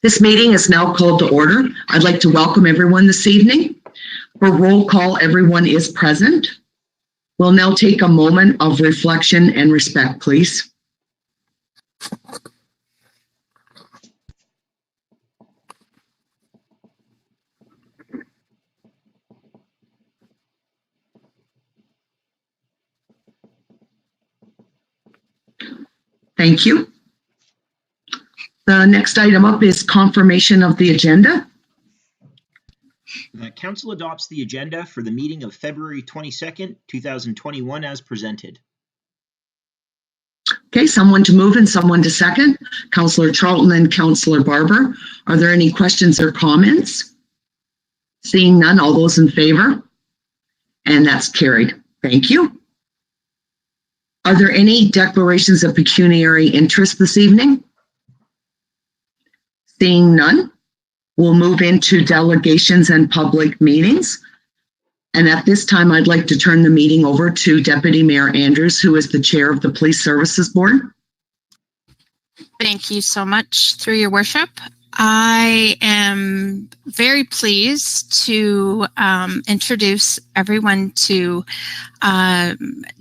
This meeting is now called to order. I'd like to welcome everyone this evening. For roll call, everyone is present. We'll now take a moment of reflection and respect, please. Thank you. The next item up is confirmation of the agenda. The council adopts the agenda for the meeting of February 22nd, 2021 as presented. Okay, someone to move and someone to second. Councillor Charlton and Councillor Barber. Are there any questions or comments? Seeing none, all those in favor? And that's carried. Thank you. Are there any declarations of pecuniary interest this evening? Seeing none, we'll move into delegations and public meetings. And at this time, I'd like to turn the meeting over to Deputy Mayor Andrews, who is the chair of the Police Services Board. Thank you so much, through your worship. I am very pleased to introduce everyone to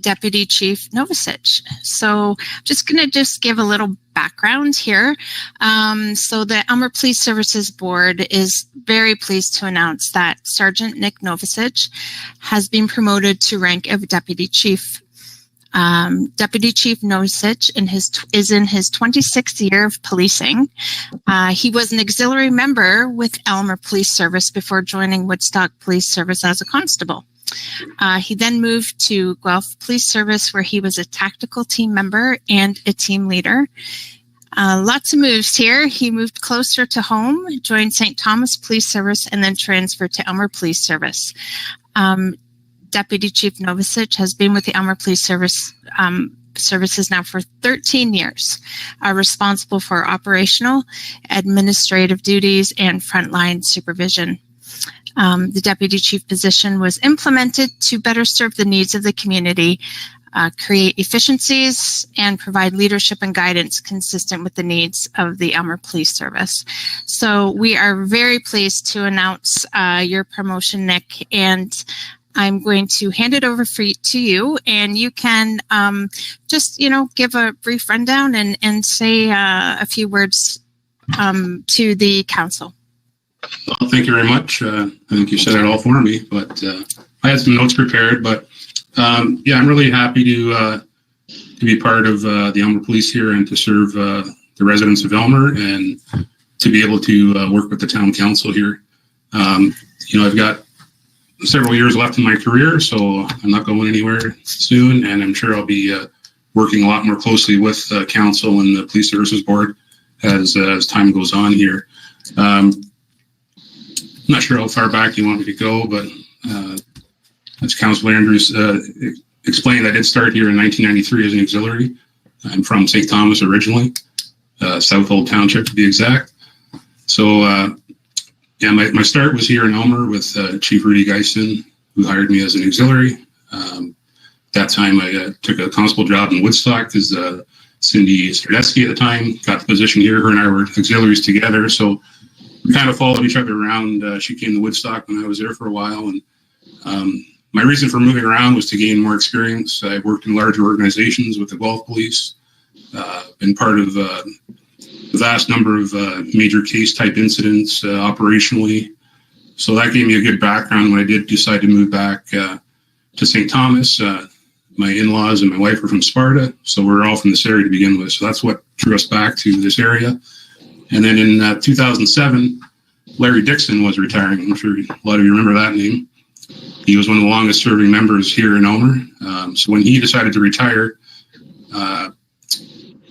Deputy Chief Novicic. So I'm just going to give a little background here. So the Aylmer Police Services Board is very pleased to announce that Sergeant Nick Novicic has been promoted to rank of Deputy Chief. Deputy Chief Novicic is in his 26th year of policing. He was an auxiliary member with Aylmer Police Service before joining Woodstock Police Service as a constable. He then moved to Guelph Police Service, where he was a tactical team member and a team leader. Lots of moves here. He moved closer to home, joined St. Thomas Police Service, and then transferred to Aylmer Police Service. Deputy Chief Novicic has been with the Aylmer Police Services now for 13 years, responsible for operational, administrative duties, and frontline supervision. The Deputy Chief position was implemented to better serve the needs of the community, create efficiencies, and provide leadership and guidance consistent with the needs of the Aylmer Police Service. So we are very pleased to announce your promotion, Nick, and I'm going to hand it over to you, and you can just, give a brief rundown and say a few words to the council. Well, thank you very much. I think you said it all for me, but I had some notes prepared. But I'm really happy to be part of the Aylmer Police here and to serve the residents of Aylmer and to be able to work with the town council here. I've got several years left in my career, so I'm not going anywhere soon, and I'm sure I'll be working a lot more closely with council and the Police Services Board as time goes on here. I'm not sure how far back you want me to go, but as Councillor Andrews explained, I did start here in 1993 as an auxiliary. I'm from St. Thomas originally, South Old Township to be exact. So my start was here in Aylmer with Chief Rudy Geiston, who hired me as an auxiliary. That time I took a constable job in Woodstock because Cindy Stradetsky at the time got the position here. Her and I were auxiliaries together, so we kind of followed each other around. She came to Woodstock when I was there for a while, and my reason for moving around was to gain more experience. I worked in larger organizations with the Guelph Police, been part of a vast number of major case type incidents operationally. So that gave me a good background when I did decide to move back to St. Thomas. My in-laws and my wife are from Sparta, so we're all from this area to begin with. So that's what drew us back to this area. And then in 2007, Larry Dixon was retiring. I'm sure a lot of you remember that name. He was one of the longest serving members here in Aylmer. So when he decided to retire,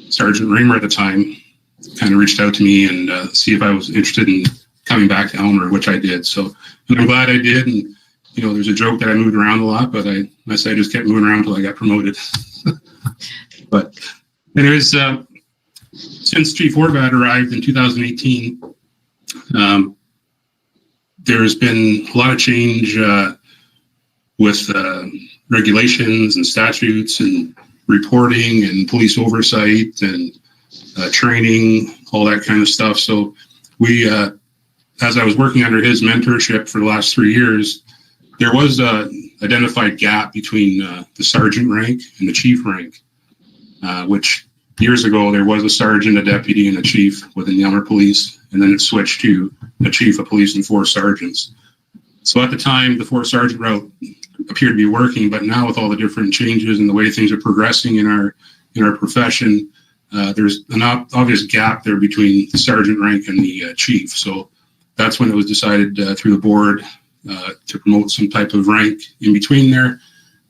Sergeant Raymer at the time kind of reached out to me and see if I was interested in coming back to Elmer, which I did. So, and I'm glad I did. And, you know, there's a joke that I moved around a lot, but I just kept moving around until I got promoted. But anyways, since Chief Horvat arrived in 2018, there's been a lot of change with regulations and statutes and reporting and police oversight and training, all that kind of stuff. So we, as I was working under his mentorship for the last 3 years, there was a identified gap between the sergeant rank and the chief rank, which years ago there was a sergeant, a deputy, and a chief within the Elmer Police, and then it switched to a chief of police and 4 sergeants. So at the time, the 4 sergeant route appeared to be working, but now with all the different changes and the way things are progressing in our profession, there's an obvious gap there between the sergeant rank and the chief. So that's when it was decided through the board to promote some type of rank in between there,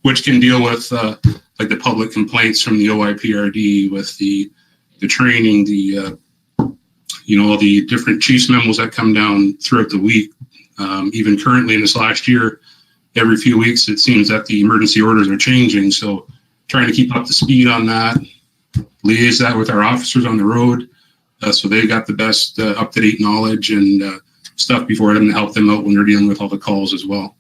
which can deal with like the public complaints from the OIPRD, with the training, all the different chief's memos that come down throughout the week. Even currently in this last year, every few weeks, it seems that the emergency orders are changing. So trying to keep up to speed on that, liaise that with our officers on the road, so they got the best up-to-date knowledge and stuff before them to help them out when they're dealing with all the calls as well.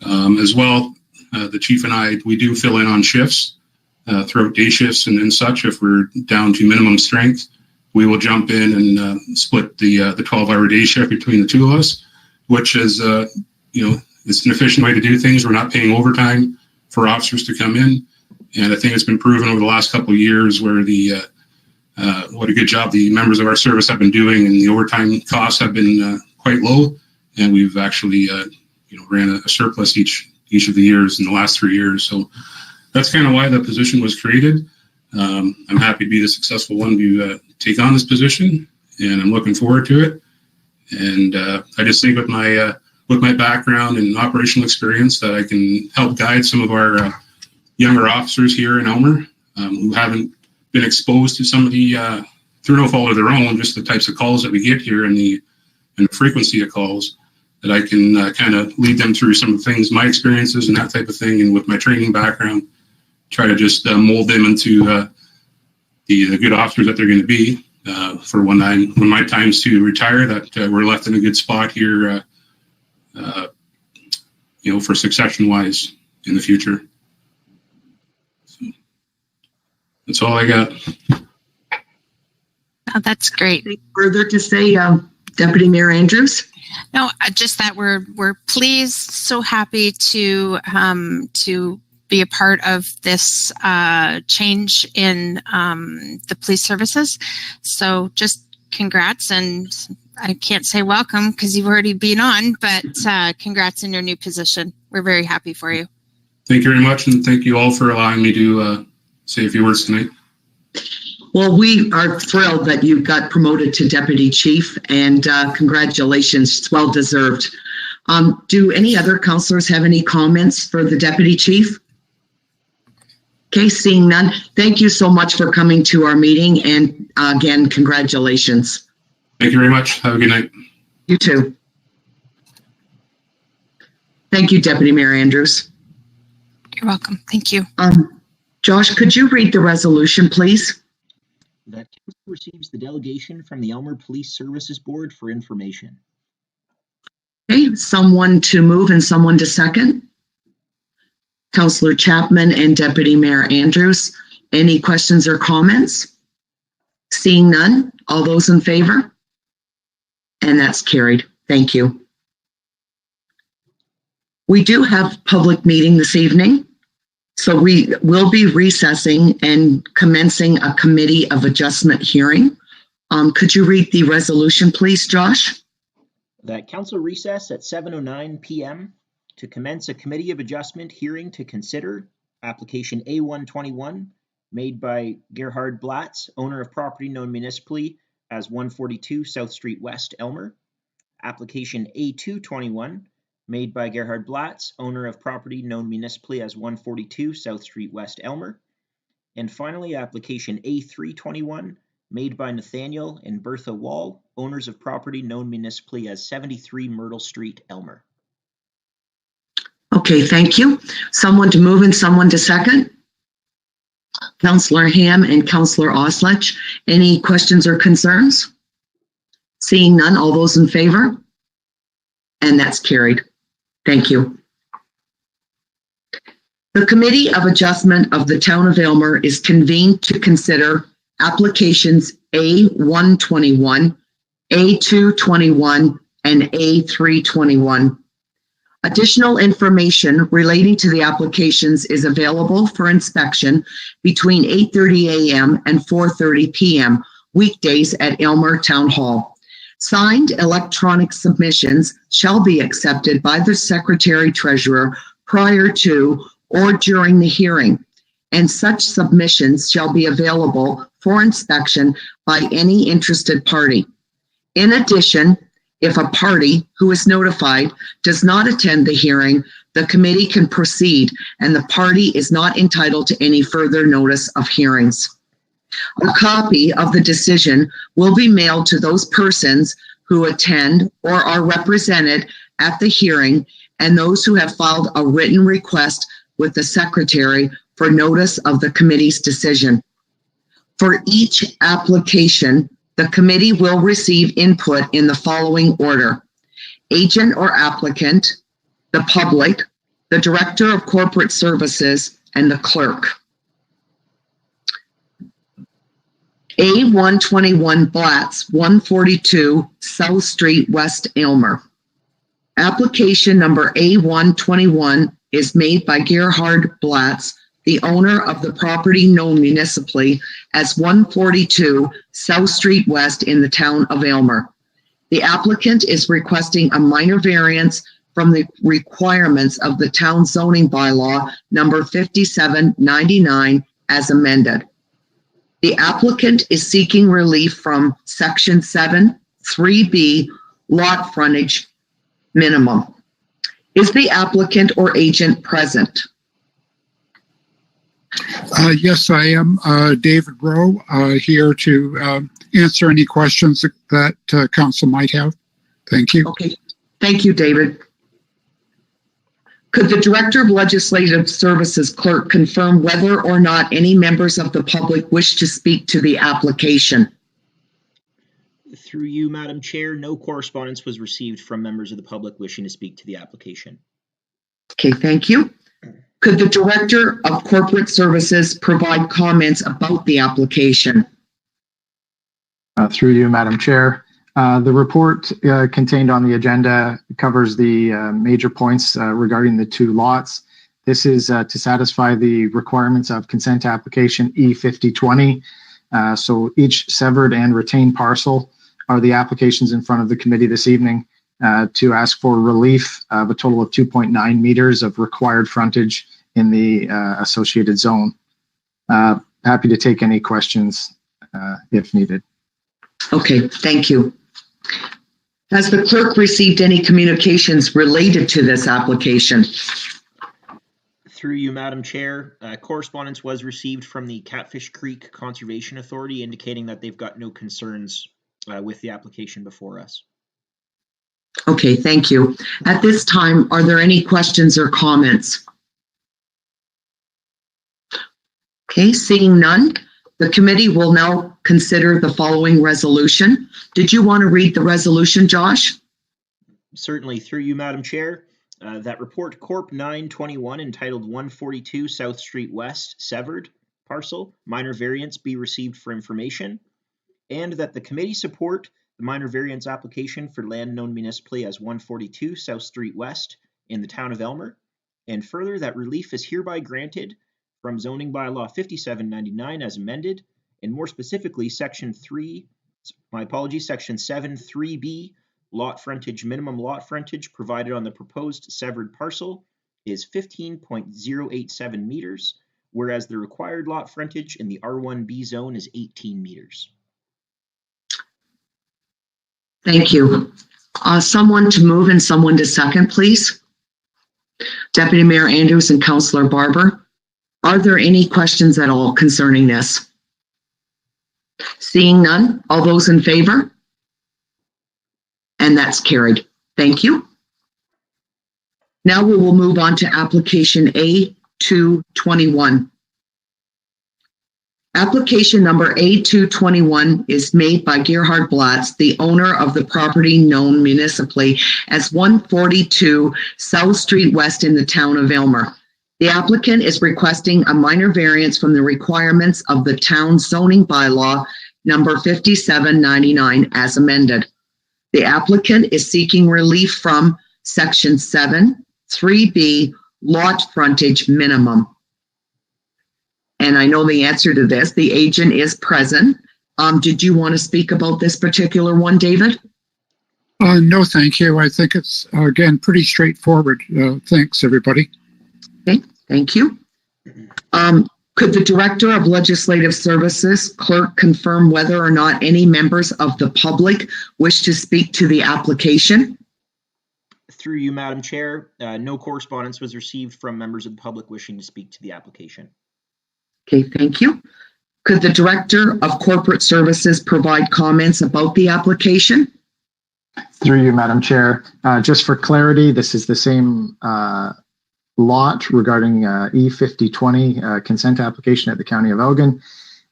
The chief and I, we do fill in on shifts throughout day shifts and such. If we're down to minimum strength, we will jump in and split the 12-hour day shift between the two of us, which is, it's an efficient way to do things. We're not paying overtime for officers to come in. And I think it's been proven over the last couple of years where what a good job the members of our service have been doing, and the overtime costs have been quite low. And we've actually, ran a surplus each of the years in the last 3 years. So that's kind of why the position was created. I'm happy to be the successful one to take on this position, and I'm looking forward to it. And I just think with my background and operational experience that I can help guide some of our younger officers here in Elmer who haven't been exposed to some of the, through no fault of their own, just the types of calls that we get here and the frequency of calls, that I can kind of lead them through some of the things, my experiences and that type of thing. And with my training background, try to just mold them into the good officers that they're going to be for when my time's to retire, that we're left in a good spot here, for succession wise in the future. So that's all I got. Oh, that's great. Anything further to say, Deputy Mayor Andrews? No, just that we're pleased, so happy to be a part of this change in the police services. So just congrats, and I can't say welcome because you've already been on, but congrats in your new position. We're very happy for you. Thank you very much, and thank you all for allowing me to say a few words tonight. Well, we are thrilled that you got promoted to Deputy Chief, and congratulations. It's well deserved. Do any other councillors have any comments for the Deputy Chief? Okay, seeing none. Thank you so much for coming to our meeting, and again, congratulations. Thank you very much. Have a good night. You too. Thank you, Deputy Mayor Andrews. You're welcome. Thank you. Josh, could you read the resolution, please? That council receives the delegation from the Elmer Police Services Board for information. Okay, someone to move and someone to second. Councillor Chapman and Deputy Mayor Andrews. Any questions or comments? Seeing none, all those in favor? And that's carried. Thank you. We do have public meeting this evening, so we will be recessing and commencing a committee of adjustment hearing. Could you read the resolution, please, Josh? That council recess at 7:09 p.m. to commence a committee of adjustment hearing to consider application A121 made by Gerhard Blatz, owner of property known municipally as 142 South Street West, Elmer. Application A221 made by Gerhard Blatz, owner of property known municipally as 142 South Street West, Elmer. And finally, application A321 made by Nathaniel and Bertha Wall, owners of property known municipally as 73 Myrtle Street, Elmer. Okay, thank you. Someone to move and someone to second? Councillor Ham and Councillor Oslich. Any questions or concerns? Seeing none, all those in favor? And that's carried. Thank you. The Committee of Adjustment of the Town of Aylmer is convened to consider applications A121, A221, and A321. Additional information relating to the applications is available for inspection between 8:30 a.m. and 4:30 p.m. weekdays at Aylmer Town Hall. Signed electronic submissions shall be accepted by the Secretary Treasurer prior to or during the hearing, and such submissions shall be available for inspection by any interested party. In addition, if a party who is notified does not attend the hearing, the committee can proceed and the party is not entitled to any further notice of hearings. A copy of the decision will be mailed to those persons who attend or are represented at the hearing and those who have filed a written request with the Secretary for notice of the committee's decision. For each application, the committee will receive input in the following order: agent or applicant, the public, the Director of Corporate Services, and the clerk. A121 Blatz, 142 South Street, West Aylmer. Application number A121 is made by Gerhard Blatz, the owner of the property known municipally as 142 South Street West in the town of Aylmer. The applicant is requesting a minor variance from the requirements of the town zoning bylaw number 5799 as amended. The applicant is seeking relief from section 7, 3B, lot frontage minimum. Is the applicant or agent present? Yes, I am. David Rowe, here to answer any questions that council might have. Thank you. Okay, thank you, David. Could the Director of Legislative Services clerk confirm whether or not any members of the public wish to speak to the application? Through you, Madam Chair, no correspondence was received from members of the public wishing to speak to the application. Okay, thank you. Could the Director of Corporate Services provide comments about the application? Through you, Madam Chair. The report contained on the agenda covers the major points regarding the two lots. This is to satisfy the requirements of consent application E5020. So each severed and retained parcel are the applications in front of the committee this evening to ask for relief of a total of 2.9 meters of required frontage in the associated zone. Happy to take any questions if needed. Okay, thank you. Has the clerk received any communications related to this application? Through you, Madam Chair, correspondence was received from the Catfish Creek Conservation Authority indicating that they've got no concerns with the application before us. Okay, thank you. At this time, are there any questions or comments? Okay, seeing none, the committee will now consider the following resolution. Did you want to read the resolution, Josh? Certainly. Through you, Madam Chair, that report Corp 921 entitled 142 South Street West severed parcel minor variance be received for information, and that the committee support the minor variance application for land known municipally as 142 South Street West in the town of Aylmer, and further that relief is hereby granted from zoning bylaw 5799 as amended, and more specifically section 7 3B lot frontage, minimum lot frontage provided on the proposed severed parcel is 15.087 meters, whereas the required lot frontage in the R1B zone is 18 meters. Thank you. Someone to move and someone to second, please. Deputy Mayor Andrews and Councillor Barber. Are there any questions at all concerning this? Seeing none, all those in favor? And that's carried. Thank you. Now we will move on to application A221. Application number A221 is made by Gerhard Blatz, the owner of the property known municipally as 142 South Street West in the town of Aylmer. The applicant is requesting a minor variance from the requirements of the town zoning bylaw number 5799 as amended. The applicant is seeking relief from section 7(3)(b) lot frontage minimum. And I know the answer to this. The agent is present. Did you want to speak about this particular one, David? No, thank you. I think it's, again, pretty straightforward. Thanks, everybody. Okay, thank you. Could the Director of Legislative Services clerk confirm whether or not any members of the public wish to speak to the application? Through you, Madam Chair, no correspondence was received from members of the public wishing to speak to the application. Okay, thank you. Could the Director of Corporate Services provide comments about the application? Through you, Madam Chair. Just for clarity, this is the same lot regarding E5020 consent application at the County of Elgin,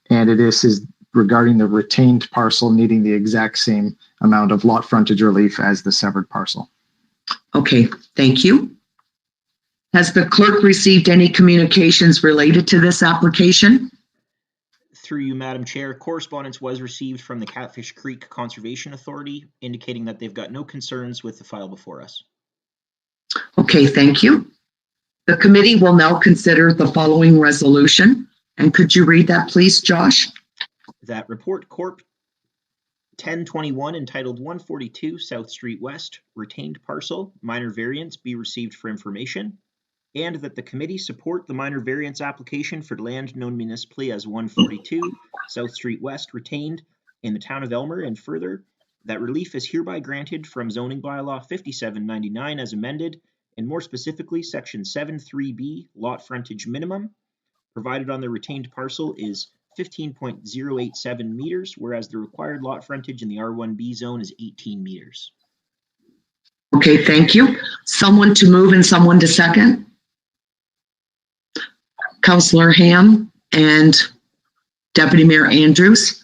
and this is regarding the retained parcel needing the exact same amount of lot frontage relief as the severed parcel. Okay, thank you. Has the clerk received any communications related to this application? Through you, Madam Chair, correspondence was received from the Catfish Creek Conservation Authority indicating that they've got no concerns with the file before us. Okay, thank you. The committee will now consider the following resolution. And could you read that, please, Josh? That Report Corp 1021 entitled 142 South Street West, retained parcel, minor variance be received for information, and that the committee support the minor variance application for land known municipally as 142 South Street West, retained in the town of Aylmer, and further, that relief is hereby granted from zoning bylaw 5799 as amended, and more specifically, section 7(3)(b) lot frontage minimum provided on the retained parcel is 15.087 meters, whereas the required lot frontage in the R1B zone is 18 meters. Okay, thank you. Someone to move and someone to second? Councillor Ham and Deputy Mayor Andrews.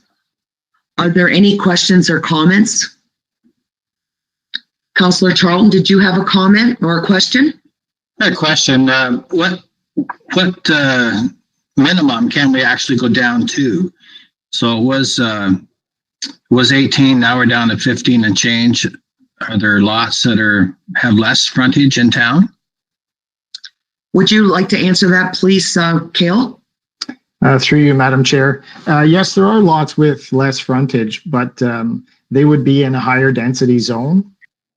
Are there any questions or comments? Councillor Charlton, did you have a comment or a question? A question. What minimum can we actually go down to? So it was 18, now we're down to 15 and change. Are there lots that have less frontage in town? Would you like to answer that, please, Cale? Through you, Madam Chair. Yes, there are lots with less frontage, but they would be in a higher density zone.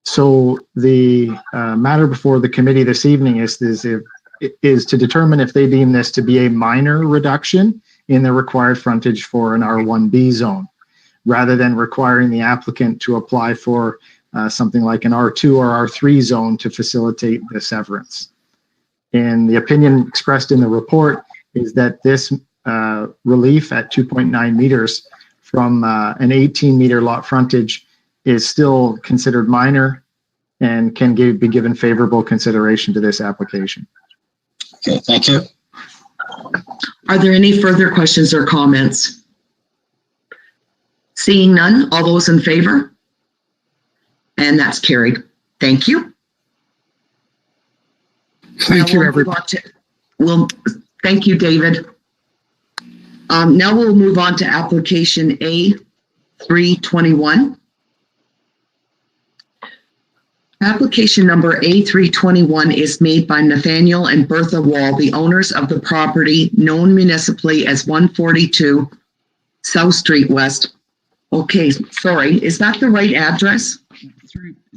So the matter before the committee this evening is to determine if they deem this to be a minor reduction in the required frontage for an R1B zone, rather than requiring the applicant to apply for something like an R2 or R3 zone to facilitate the severance. And the opinion expressed in the report is that this relief at 2.9 meters from an 18-meter lot frontage is still considered minor and can be given favorable consideration to this application. Okay, thank you. Are there any further questions or comments? Seeing none, all those in favor? And that's carried. Thank you. Thank you, everybody. Thank you, David. Now we'll move on to application A321. Application number A321 is made by Nathaniel and Bertha Wall, the owners of the property known municipally as 142 South Street West. Okay, sorry, is that the right address?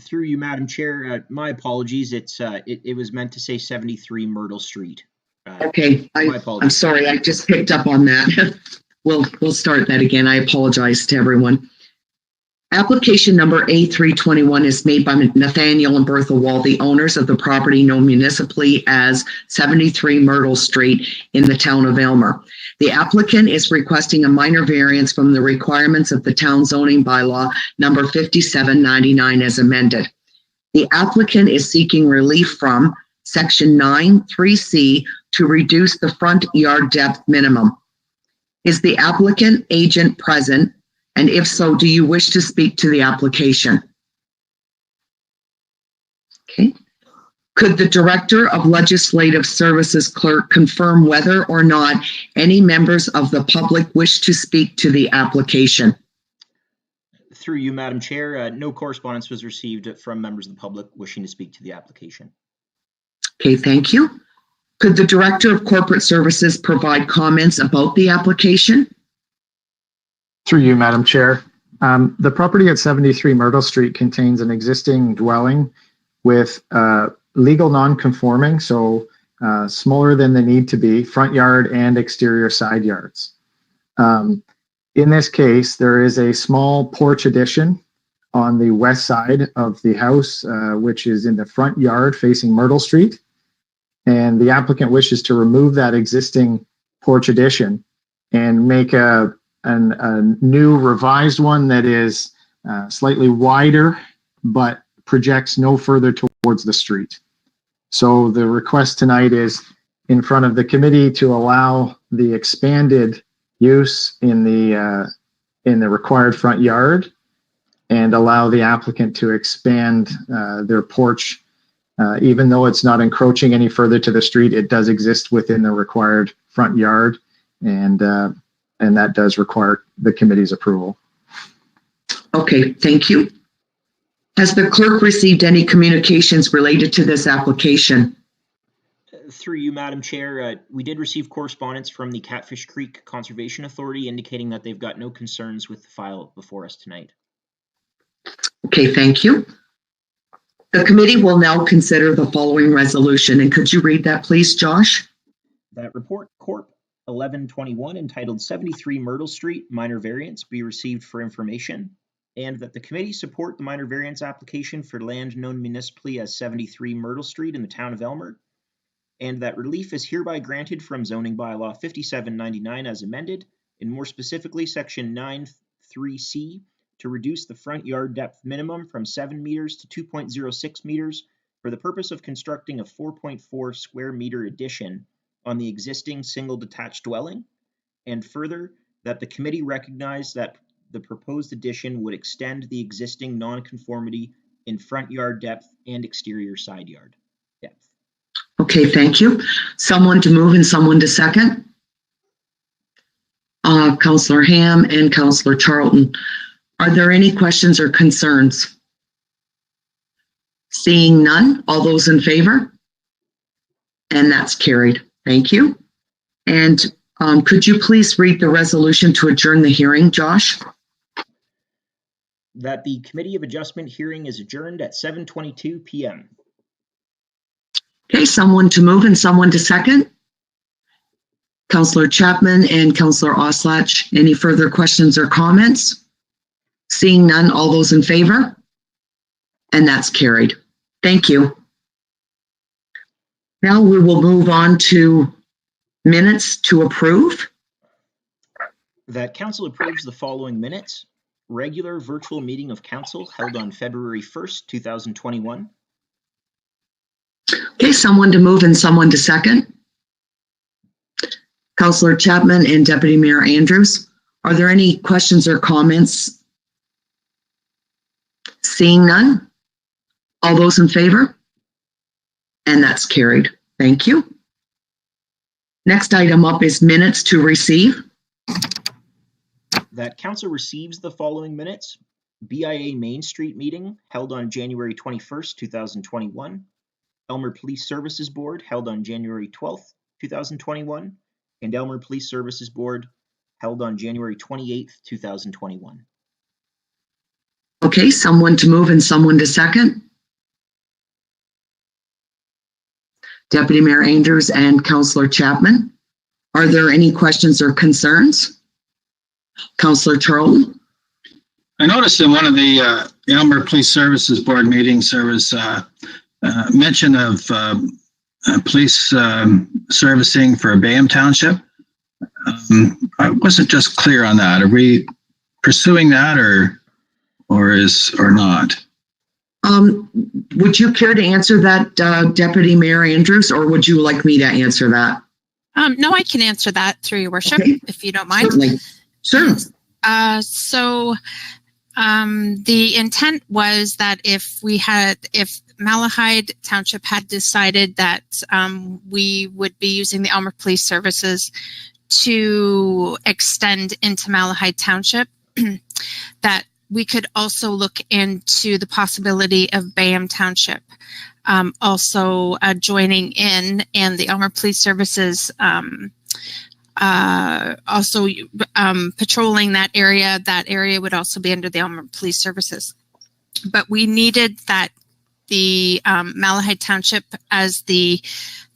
Through you, Madam Chair, my apologies. It was meant to say 73 Myrtle Street. Okay, I'm sorry, I just picked up on that. We'll start that again. I apologize to everyone. Application number A321 is made by Nathaniel and Bertha Wall, the owners of the property known municipally as 73 Myrtle Street in the town of Aylmer. The applicant is requesting a minor variance from the requirements of the town zoning bylaw number 5799 as amended. The applicant is seeking relief from section 9(3)(c) to reduce the front yard depth minimum. Is the applicant agent present? And if so, do you wish to speak to the application? Okay. Could the Director of Legislative Services clerk confirm whether or not any members of the public wish to speak to the application? Through you, Madam Chair, no correspondence was received from members of the public wishing to speak to the application. Okay, thank you. Could the Director of Corporate Services provide comments about the application? Through you, Madam Chair. The property at 73 Myrtle Street contains an existing dwelling with legal non-conforming, so smaller than they need to be, front yard and exterior side yards. In this case, there is a small porch addition on the west side of the house, which is in the front yard facing Myrtle Street. And the applicant wishes to remove that existing porch addition and make a new revised one that is slightly wider, but projects no further towards the street. So the request tonight is in front of the committee to allow the expanded use in the required front yard and allow the applicant to expand their porch. Even though it's not encroaching any further to the street, it does exist within the required front yard, and that does require the committee's approval. Okay, thank you. Has the clerk received any communications related to this application? Through you, Madam Chair, we did receive correspondence from the Catfish Creek Conservation Authority indicating that they've got no concerns with the file before us tonight. Okay, thank you. The committee will now consider the following resolution, and could you read that, please, Josh? That report Corp 1121 entitled 73 Myrtle Street minor variance be received for information, and that the committee support the minor variance application for land known municipally as 73 Myrtle Street in the town of Aylmer, and that relief is hereby granted from zoning bylaw 5799 as amended, and more specifically section 9(3)(c) to reduce the front yard depth minimum from 7 meters to 2.06 meters for the purpose of constructing a 4.4 square meter addition on the existing single detached dwelling, and further that the committee recognize that the proposed addition would extend the existing nonconformity in front yard depth and exterior side yard depth. Okay, thank you. Someone to move and someone to second? Councillor Ham and Councillor Charlton. Are there any questions or concerns? Seeing none, all those in favor? And that's carried. Thank you. And could you please read the resolution to adjourn the hearing, Josh? That the Committee of Adjustment hearing is adjourned at 7:22 p.m. Okay, someone to move and someone to second? Councillor Chapman and Councillor Oslach, any further questions or comments? Seeing none, all those in favor? And that's carried. Thank you. Now we will move on to minutes to approve. That Council approves the following minutes. Regular virtual meeting of Council held on February 1st, 2021. Okay, someone to move and someone to second. Councillor Chapman and Deputy Mayor Andrews. Are there any questions or comments? Seeing none, all those in favor? And that's carried. Thank you. Next item up is minutes to receive. That Council receives the following minutes. BIA Main Street meeting held on January 21st, 2021. Aylmer Police Services Board held on January 12th, 2021. And Aylmer Police Services Board held on January 28th, 2021. Okay, someone to move and someone to second. Deputy Mayor Andrews and Councillor Chapman. Are there any questions or concerns? Councillor Charlton. I noticed in one of the Elmer Police Services Board meetings, there was mention of police servicing for Bayham Township. I wasn't just clear on that. Are we pursuing that or not? Would you care to answer that, Deputy Mayor Andrews, or would you like me to answer that? No, I can answer that through your worship, Okay. if you don't mind. Certainly. Sure. So the intent was that if Malahide Township had decided that we would be using the Elmer Police Services to extend into Malahide Township, that we could also look into the possibility of Bayham Township also joining in, and the Elmer Police Services also patrolling that area. That area would also be under the Elmer Police Services. But we needed that the Malahide Township as the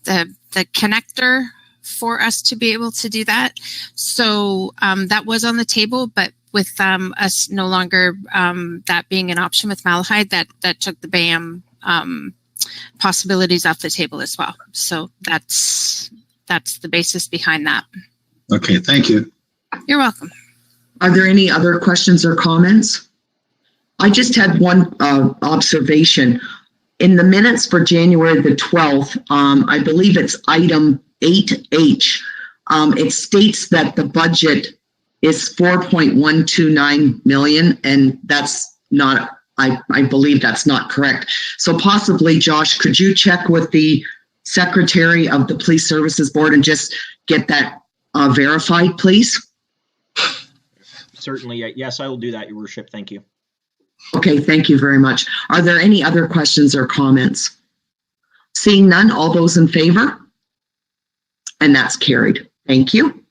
connector for us to be able to do that. So that was on the table, but with us no longer that being an option with Malahide, that took the Bayham possibilities off the table as well. So that's the basis behind that. Okay, thank you. You're welcome. Are there any other questions or comments? I just had one observation. In the minutes for January the 12th, I believe it's item 8H. It states that the budget is 4.129 million, and that's not, I believe that's not correct. So possibly, Josh, could you check with the Secretary of the Police Services Board and just get that verified, please? Certainly. Yes, I will do that, Your Worship. Thank you. Okay, thank you very much. Are there any other questions or comments? Seeing none, all those in favor? And that's carried. Thank you.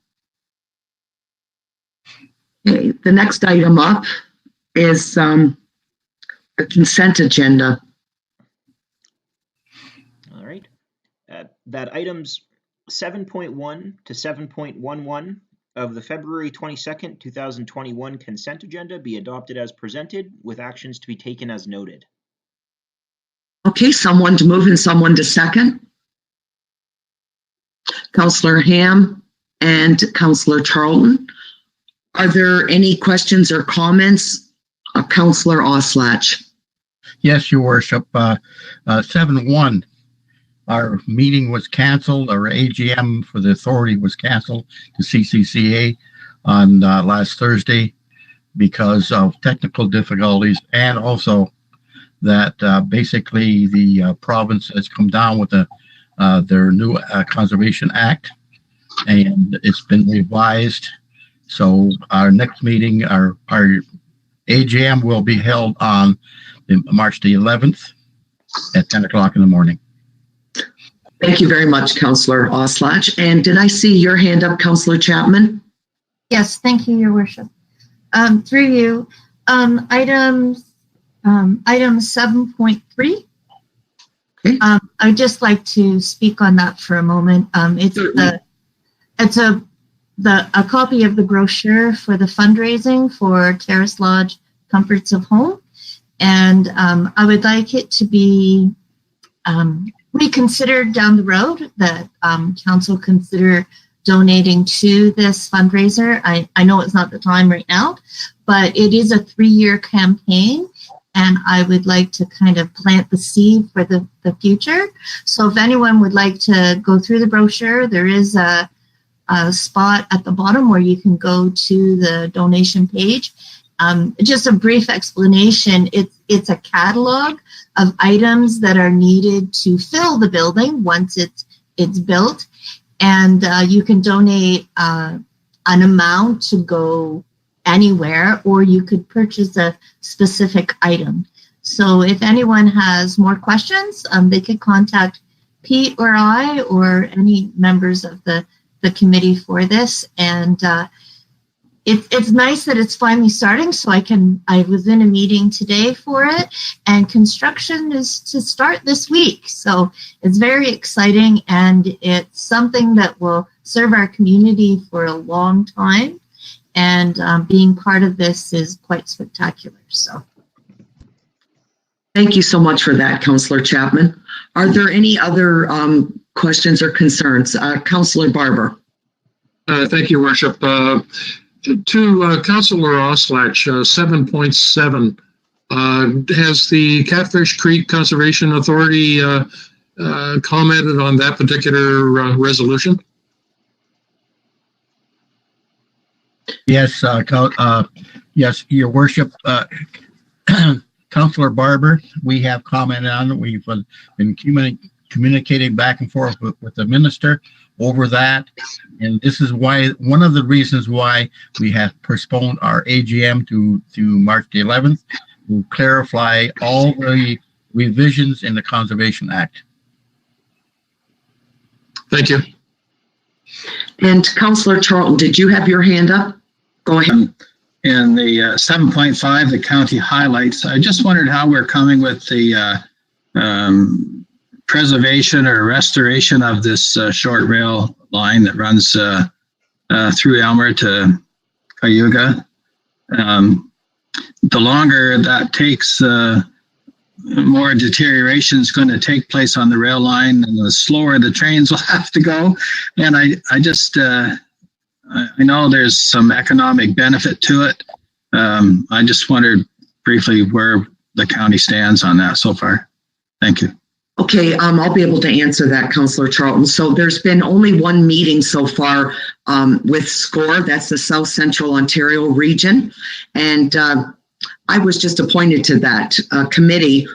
Okay, the next item up is a consent agenda. All right. That items 7.1 to 7.11 of the February 22nd, 2021 consent agenda be adopted as presented with actions to be taken as noted. Okay, someone to move and someone to second. Councillor Ham and Councillor Charlton. Are there any questions or comments? Councillor Oslach. Yes, Your Worship. 7-1. Our meeting was canceled. Our AGM for the authority was canceled to CCCA on last Thursday because of technical difficulties, and also that basically the province has come down with their new Conservation Act, and it's been revised. So our next meeting, our AGM will be held on March the 11th at 10 o'clock in the morning. Thank you very much, Councillor Oslach. And did I see your hand up, Councillor Chapman? Yes, thank you, Your Worship. Through you, item 7.3. Okay. I'd just like to speak on that for a moment. It's a copy of the brochure for the fundraising for Terrace Lodge Comforts of Home, and I would like it to be reconsidered down the road, that council consider donating to this fundraiser. I know it's not the time right now, but it is a 3-year campaign, and I would like to kind of plant the seed for the future. So if anyone would like to go through the brochure, there is a spot at the bottom where you can go to the donation page. Just a brief explanation, it's a catalog of items that are needed to fill the building once it's built, and you can donate an amount to go anywhere, or you could purchase a specific item. So if anyone has more questions, they could contact Pete or I or any members of the committee for this, and it's nice that it's finally starting. So I was in a meeting today for it, and construction is to start this week. So it's very exciting, and it's something that will serve our community for a long time. and being part of this is quite spectacular. So. Thank you so much for that, Councillor Chapman. Are there any other questions or concerns? Councillor Barber. Thank you, Worship. To Councillor Oslach, 7.7, has the Catfish Creek Conservation Authority commented on that particular resolution? Yes, yes, Your Worship. Councillor Barber, we have commented on it. We've been communicating back and forth with the minister over that. And this is why, one of the reasons why we have postponed our AGM to March the 11th, to clarify all the revisions in the Conservation Act. Thank you. And Councillor Charlton, did you have your hand up? Go ahead. In the 7.5, the county highlights, I just wondered how we're coming with the preservation or restoration of this short rail line that runs through Elmer to Cayuga. The longer that takes, more deterioration is going to take place on the rail line, and the slower the trains will have to go. And I just, I know there's some economic benefit to it. I just wondered briefly where the county stands on that so far. Thank you. Okay, I'll be able to answer that, Councillor Charlton. So there's been only one meeting so far with SCORE, that's the South Central Ontario region. And I was just appointed to that committee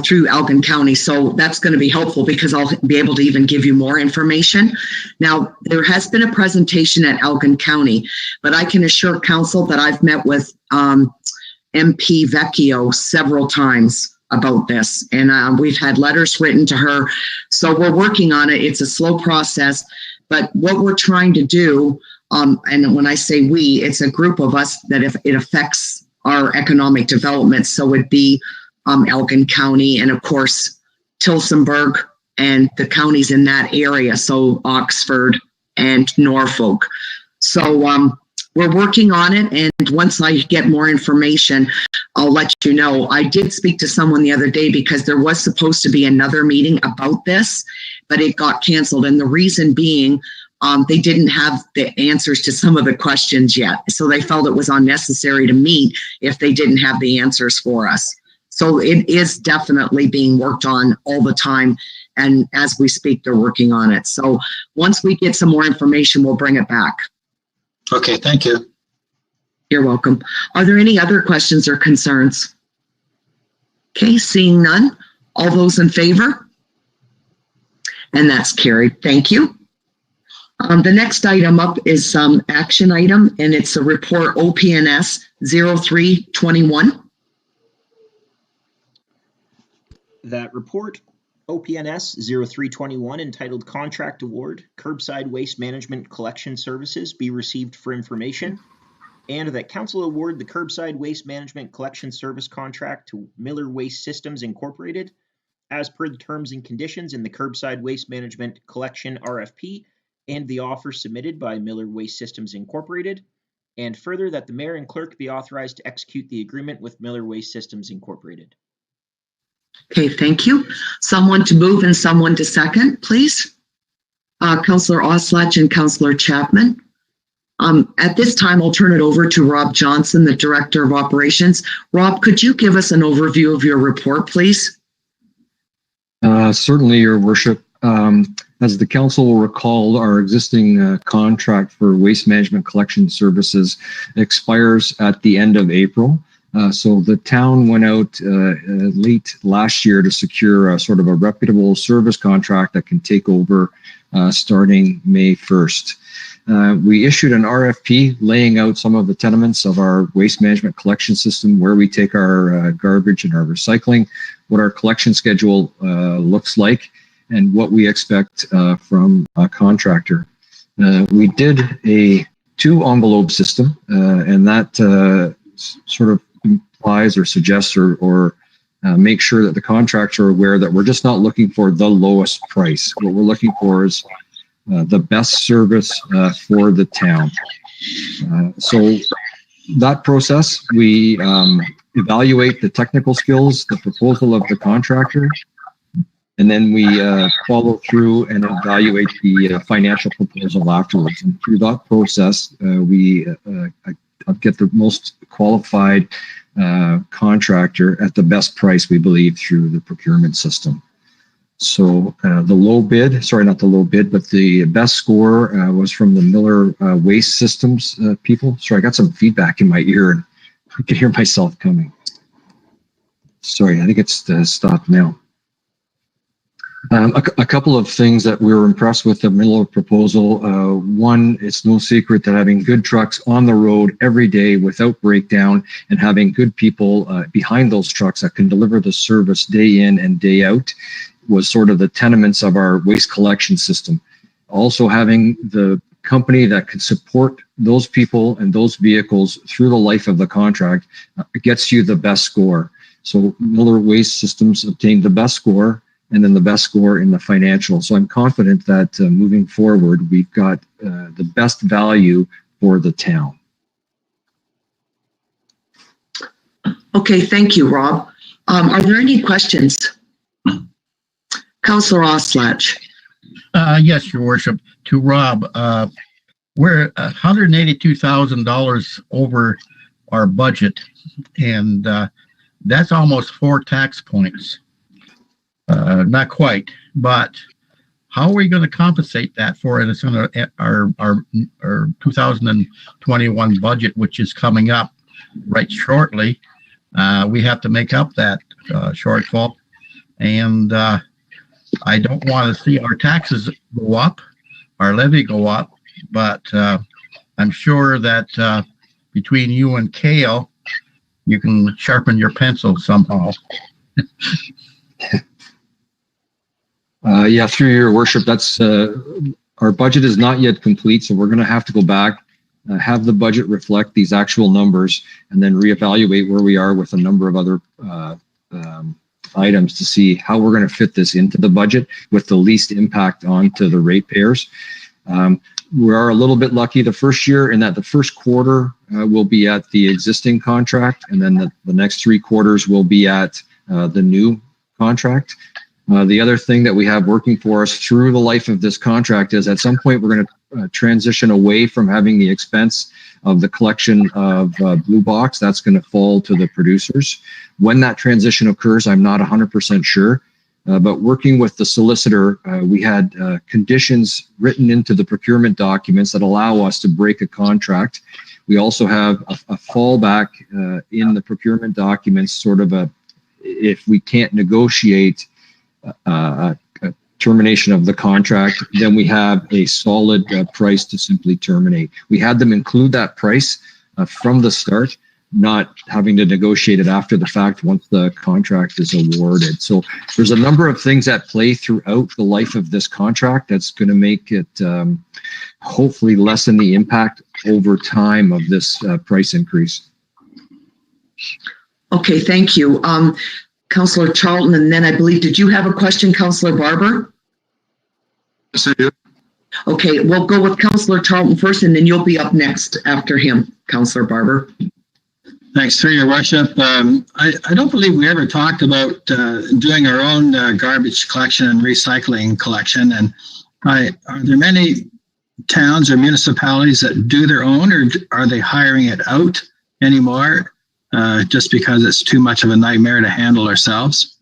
through Elgin County. So that's going to be helpful because I'll be able to even give you more information. Now, there has been a presentation at Elgin County, but I can assure council that I've met with MP Vecchio several times about this, and we've had letters written to her. So we're working on it. It's a slow process, but what we're trying to do, and when I say we, it's a group of us that if it affects our economic development. So it'd be Elgin County, and of course, Tillsonburg and the counties in that area. So Oxford and Norfolk. So we're working on it. And once I get more information, I'll let you know. I did speak to someone the other day because there was supposed to be another meeting about this, but it got canceled. And the reason being, they didn't have the answers to some of the questions yet. So they felt it was unnecessary to meet if they didn't have the answers for us. So it is definitely being worked on all the time. And as we speak, they're working on it. So once we get some more information, we'll bring it back. Okay, thank you. You're welcome. Are there any other questions or concerns? Okay, seeing none. All those in favor? And that's carried. Thank you. The next item up is some action item, and it's a report OPNS 0321. That report, OPNS 0321, entitled Contract Award, Curbside Waste Management Collection Services, be received for information, and that council award the Curbside Waste Management Collection Service contract to Miller Waste Systems Incorporated, as per the terms and conditions in the Curbside Waste Management Collection RFP, and the offer submitted by Miller Waste Systems Incorporated, and further that the mayor and clerk be authorized to execute the agreement with Miller Waste Systems Incorporated. Okay, thank you. Someone to move and someone to second, please. Councillor Oslach and Councillor Chapman. At this time, I'll turn it over to Rob Johnson, the Director of Operations. Rob, could you give us an overview of your report, please? Certainly, Your Worship. As the council will recall, our existing contract for waste management collection services expires at the end of April. So the town went out late last year to secure a sort of a reputable service contract that can take over starting May 1st. We issued an RFP laying out some of the tenements of our waste management collection system, where we take our garbage and our recycling, what our collection schedule looks like, and what we expect from a contractor. We did a 2-envelope system, and that sort of implies or suggests or make sure that the contractors are aware that we're just not looking for the lowest price. What we're looking for is the best service for the town. So that process, we evaluate the technical skills, the proposal of the contractor, and then we follow through and evaluate the financial proposal afterwards. And through that process, we get the most qualified contractor at the best price, we believe, through the procurement system. So the low bid, sorry, not the low bid, but the best score was from the Miller Waste Systems people. Sorry, I got some feedback in my ear and I could hear myself coming. Sorry, I think it's stopped now. A couple of things that we were impressed with the Miller proposal. One, it's no secret that having good trucks on the road every day without breakdown and having good people behind those trucks that can deliver the service day in and day out was sort of the tenements of our waste collection system. Also having the company that can support those people and those vehicles through the life of the contract gets you the best score. So Miller Waste Systems obtained the best score and then the best score in the financial. So I'm confident that moving forward, we've got the best value for the town. Okay, thank you, Rob. Are there any questions? Councillor Oslach. Yes, Your Worship. To Rob, we're $182,000 over our budget, and that's almost 4 tax points. Not quite, but how are we going to compensate that for it? It's on our 2021 budget, which is coming up right shortly. We have to make up that shortfall, and I don't want to see our taxes go up, our levy go up, but I'm sure that between you and Kale, you can sharpen your pencil somehow. Yeah, through your worship, that's our budget is not yet complete, so we're going to have to go back, have the budget reflect these actual numbers, and then reevaluate where we are with a number of other items to see how we're going to fit this into the budget with the least impact onto the ratepayers. We are a little bit lucky the first year in that the first quarter will be at the existing contract, and then the next 3 quarters will be at the new contract. The other thing that we have working for us through the life of this contract is at some point we're going to transition away from having the expense of the collection of blue box. That's going to fall to the producers. When that transition occurs, I'm not 100% sure. But working with the solicitor, we had conditions written into the procurement documents that allow us to break a contract. We also have a fallback in the procurement documents, sort of if we can't negotiate a termination of the contract, then we have a solid price to simply terminate. We had them include that price from the start, not having to negotiate it after the fact once the contract is awarded. So there's a number of things at play throughout the life of this contract that's going to make it hopefully lessen the impact over time of this price increase. Okay, thank you. Councillor Charlton, and then I believe, did you have a question, Councillor Barber? Yes, I do. Okay, we'll go with Councillor Charlton first, and then you'll be up next after him, Councillor Barber. Thanks, through your worship. I don't believe we ever talked about doing our own garbage collection and recycling collection. And are there many towns or municipalities that do their own, or are they hiring it out anymore just because it's too much of a nightmare to handle ourselves?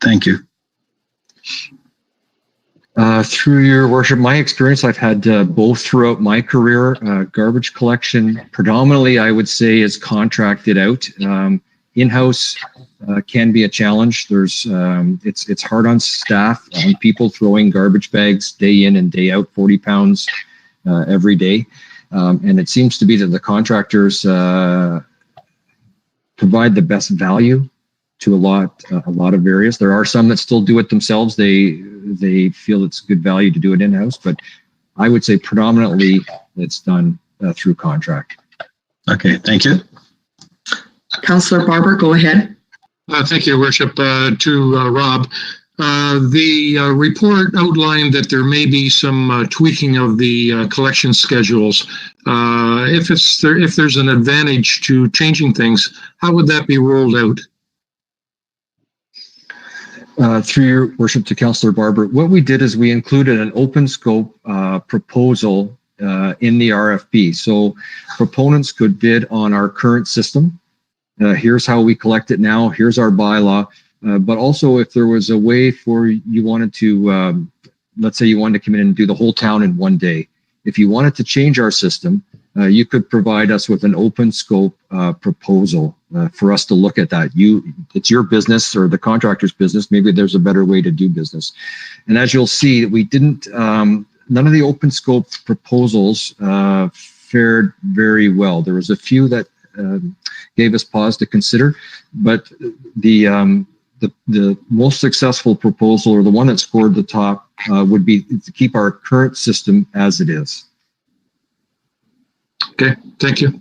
Thank you. Through your worship, my experience, I've had both throughout my career. Garbage collection, predominantly, I would say, is contracted out. In-house can be a challenge. There's it's hard on staff, on people throwing garbage bags day in and day out, 40 pounds every day. And it seems to be that the contractors provide the best value to a lot of areas. There are some that still do it themselves. They feel it's good value to do it in-house, but I would say predominantly it's done through contract. Okay, thank you. Councillor Barber, go ahead. Thank you, Worship. To Rob, The report outlined that there may be some tweaking of the collection schedules. If there's an advantage to changing things, how would that be rolled out? Through your worship to Councillor Barber, what we did is we included an open scope proposal in the RFP. So proponents could bid on our current system. Here's how we collect it now. Here's our bylaw. But also if there was a way for you wanted to, let's say you wanted to come in and do the whole town in one day. If you wanted to change our system, you could provide us with an open scope proposal for us to look at that. It's your business or the contractor's business. Maybe there's a better way to do business. And as you'll see, we didn't, none of the open scope proposals fared very well. There was a few that gave us pause to consider, but the most successful proposal, or the one that scored the top, would be to keep our current system as it is. Okay, thank you.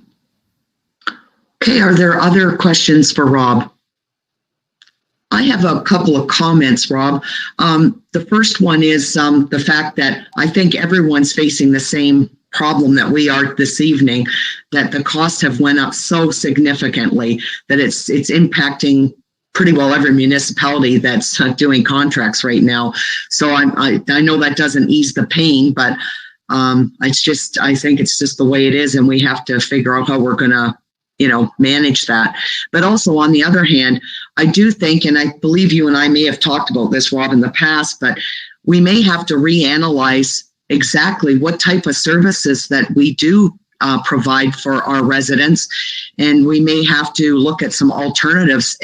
Okay, are there other questions for Rob? I have a couple of comments, Rob. The first one is the fact that I think everyone's facing the same problem that we are this evening, that the costs have went up so significantly that it's impacting pretty well every municipality that's doing contracts right now. So I know that doesn't ease the pain, but I think it's just the way it is, and we have to figure out how we're gonna, manage that. But also on the other hand, I do think, and I believe you and I may have talked about this, Rob, in the past, but we may have to reanalyze exactly what type of services that we do provide for our residents, and we may have to look at some alternatives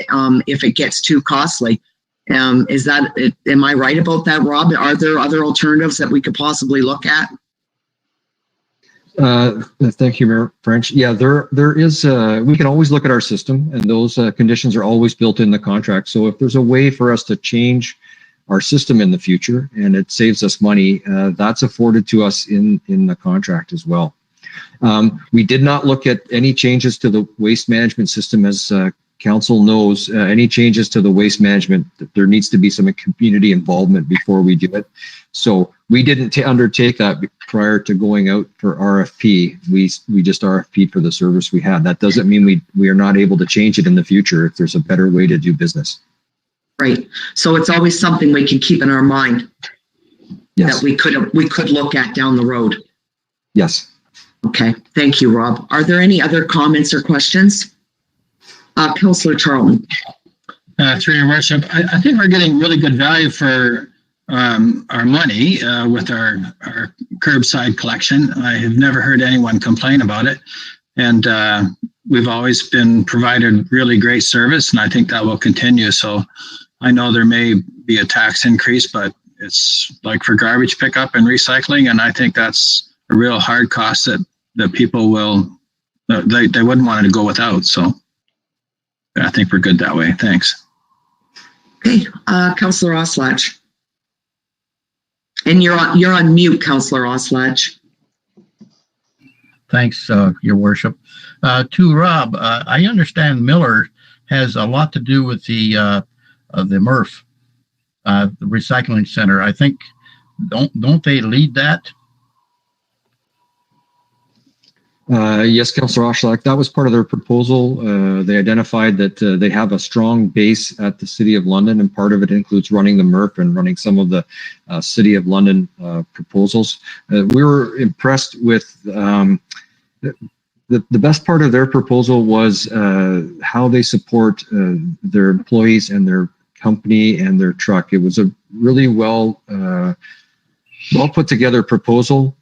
if it gets too costly. Am I right about that, Rob? Are there other alternatives that we could possibly look at? Thank you, Mayor French. Yeah, there is. We can always look at our system, and those conditions are always built in the contract. So if there's a way for us to change our system in the future and it saves us money, that's afforded to us in the contract as well. We did not look at any changes to the waste management system. As council knows, any changes to the waste management, there needs to be some community involvement before we do it. So we didn't undertake that prior to going out for RFP. We just RFP'd for the service we had. That doesn't mean we are not able to change it in the future if there's a better way to do business. Right. So it's always something we can keep in our mind. Yes. That we could look at down the road. Yes. Okay. Thank you, Rob. Are there any other comments or questions? Councillor Charlton. Through your worship, I think we're getting really good value for our money with our curbside collection. I have never heard anyone complain about it. And we've always been provided really great service, and I think that will continue. So I know there may be a tax increase, but it's like for garbage pickup and recycling, and I think that's a real hard cost that people they wouldn't want it to go without. So I think we're good that way. Thanks. Okay, Councillor Oslach. And you're on mute, Councillor Oslach. Thanks, Your Worship. To Rob, I understand Miller has a lot to do with the MRF, the recycling center. I think don't they lead that? Yes, Councillor Oslach, that was part of their proposal. They identified that they have a strong base at the City of London, and part of it includes running the MRF and running some of the City of London proposals. We were impressed with the best part of their proposal was how they support their employees and their company and their truck. It was a really well put together proposal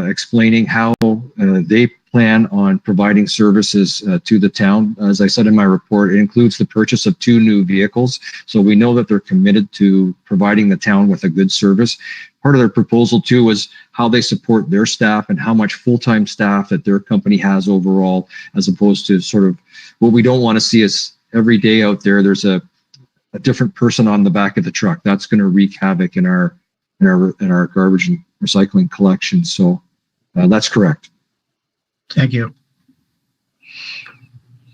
explaining how they plan on providing services to the town. As I said in my report, it includes the purchase of 2 new vehicles. So we know that they're committed to providing the town with a good service. Part of their proposal too was how they support their staff and how much full-time staff that their company has overall, as opposed to sort of what we don't want to see is every day out there's a different person on the back of the truck. That's going to wreak havoc in our garbage and recycling collection. So that's correct. Thank you.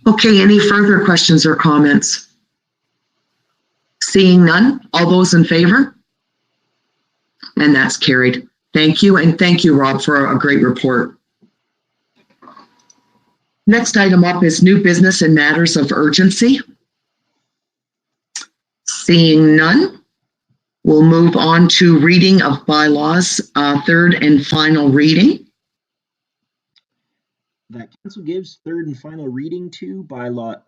Okay, any further questions or comments? Seeing none, all those in favor? And that's carried. Thank you, and thank you, Rob, for a great report. Next item up is new business and matters of urgency. Seeing none, we'll move on to reading of bylaws, third and final reading. That council gives third and final reading to bylaw.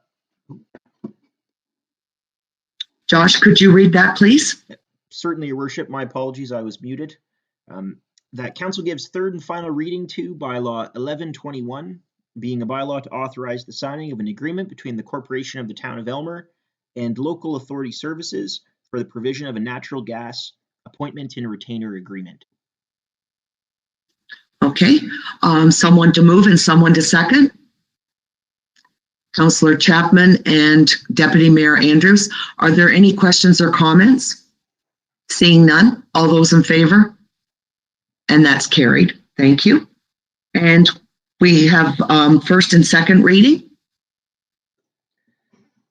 Josh, could you read that, please? Certainly, Your Worship. My apologies, I was muted. That council gives third and final reading to bylaw 1121, being a bylaw to authorize the signing of an agreement between the Corporation of the Town of Aylmer and Local Authority Services for the provision of a natural gas appointment and retainer agreement. Okay, someone to move and someone to second. Councillor Chapman and Deputy Mayor Andrews, are there any questions or comments? Seeing none, all those in favor? And that's carried. Thank you. And we have first and second reading.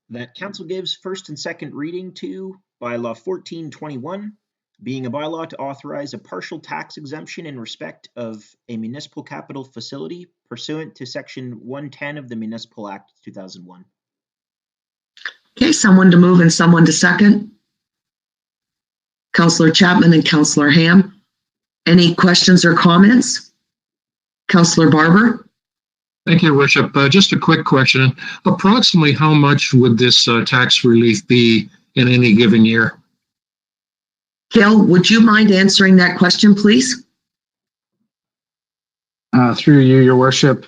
That council gives first and second reading to bylaw 1421, being a bylaw to authorize a partial tax exemption in respect of a municipal capital facility pursuant to section 110 of the Municipal Act 2001. Okay, someone to move and someone to second. Councillor Chapman and Councillor Ham. Any questions or comments? Councillor Barber. Thank you, Your Worship. Just a quick question. Approximately how much would this tax relief be in any given year? Gail, would you mind answering that question, please? Through you, Your Worship.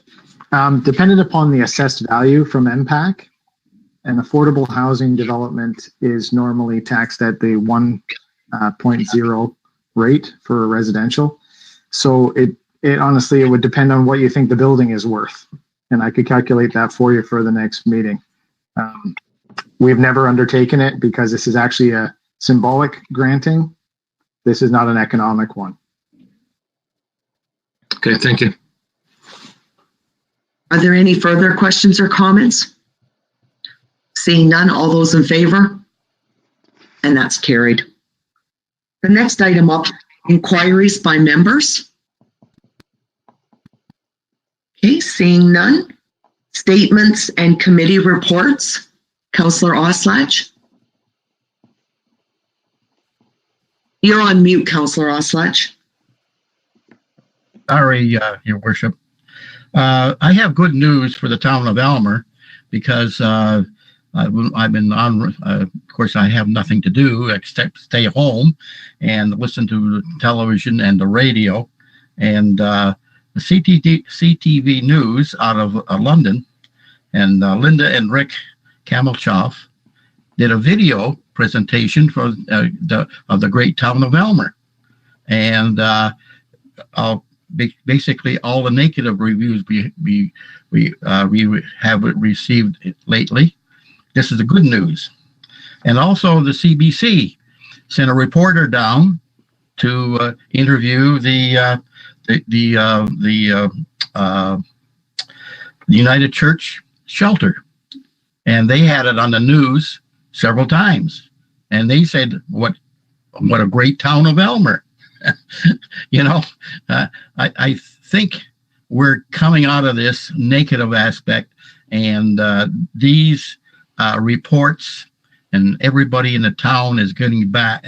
Dependent upon the assessed value from MPAC, an affordable housing development is normally taxed at the 1.0 rate for a residential. So it honestly, it would depend on what you think the building is worth. And I could calculate that for you for the next meeting. We've never undertaken it because this is actually a symbolic granting. This is not an economic one. Okay, thank you. Are there any further questions or comments? Seeing none, all those in favor? And that's carried. The next item up, inquiries by members. Okay, seeing none. Statements and committee reports. Councillor Oslach. You're on mute, Councillor Oslach. Sorry, Your Worship. I have good news for the town of Aylmer because I've been on, of course, I have nothing to do except stay home and listen to the television and the radio. And the CTV News out of London, and Linda and Rick Kamelchoff did a video presentation for of the great town of Aylmer. And basically all the negative reviews we have received lately. This is the good news. And also the CBC sent a reporter down to interview the United Church shelter. And they had it on the news several times. And they said, what a great town of Aylmer. You know, I think we're coming out of this negative aspect, and these reports and everybody in the town is getting back,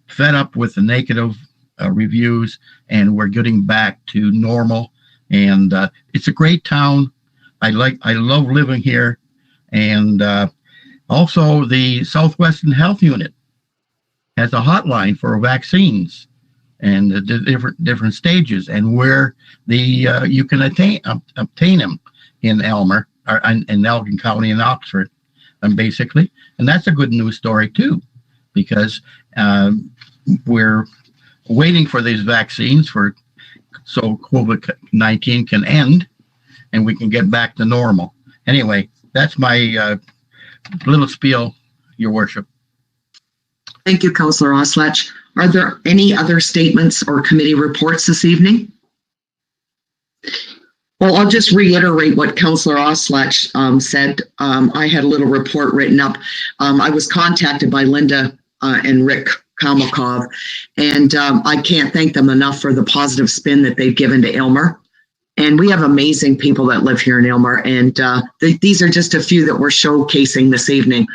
fed up with the negative reviews, and we're getting back to normal. And it's a great town. I love living here. And also the Southwestern Health Unit has a hotline for vaccines and the different stages, and where you can obtain them in Aylmer or in Elgin County and Oxford, and basically, and that's a good news story too, because we're waiting for these vaccines so COVID-19 can end and we can get back to normal. Anyway, that's my little spiel, Your Worship. Thank you, Councillor Oslach. Are there any other statements or committee reports this evening? Well, I'll just reiterate what Councillor Oslach said. I had a little report written up. I was contacted by Linda and Rick Kalmakov, and I can't thank them enough for the positive spin that they've given to Aylmer. And we have amazing people that live here in Aylmer, and these are just a few that we're showcasing this evening.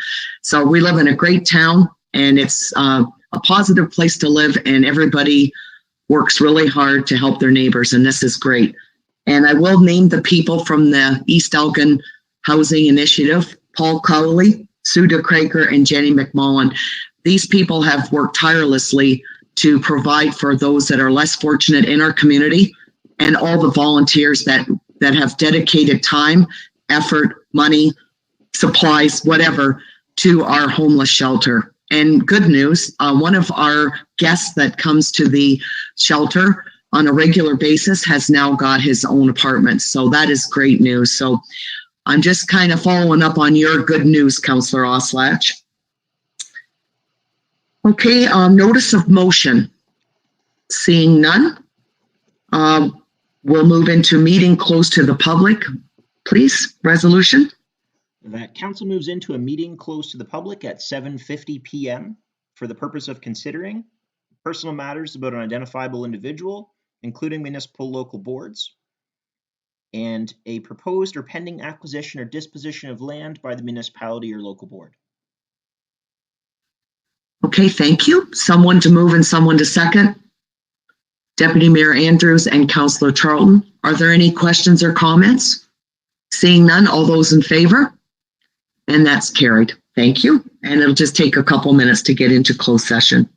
So we live in a great town, and it's a positive place to live, and everybody works really hard to help their neighbors, and this is great. And I will name the people from the East Elgin Housing Initiative: Paul Cowley, Sue DeCraker, and Jenny McMullen. These people have worked tirelessly to provide for those that are less fortunate in our community, and all the volunteers that have dedicated time, effort, money, supplies, whatever, to our homeless shelter. And good news, one of our guests that comes to the shelter on a regular basis has now got his own apartment. So that is great news. So I'm just kind of following up on your good news, Councillor Oslach. Okay, notice of motion. Seeing none, we'll move into meeting closed to the public. Please, resolution. That council moves into a meeting closed to the public at 7:50 p.m. for the purpose of considering personal matters about an identifiable individual, including municipal local boards, and a proposed or pending acquisition or disposition of land by the municipality or local board. Okay, thank you. Someone to move and someone to second. Deputy Mayor Andrews and Councillor Charlton. Are there any questions or comments? Seeing none, all those in favor? And that's carried. Thank you. And it'll just take a couple minutes to get into closed session.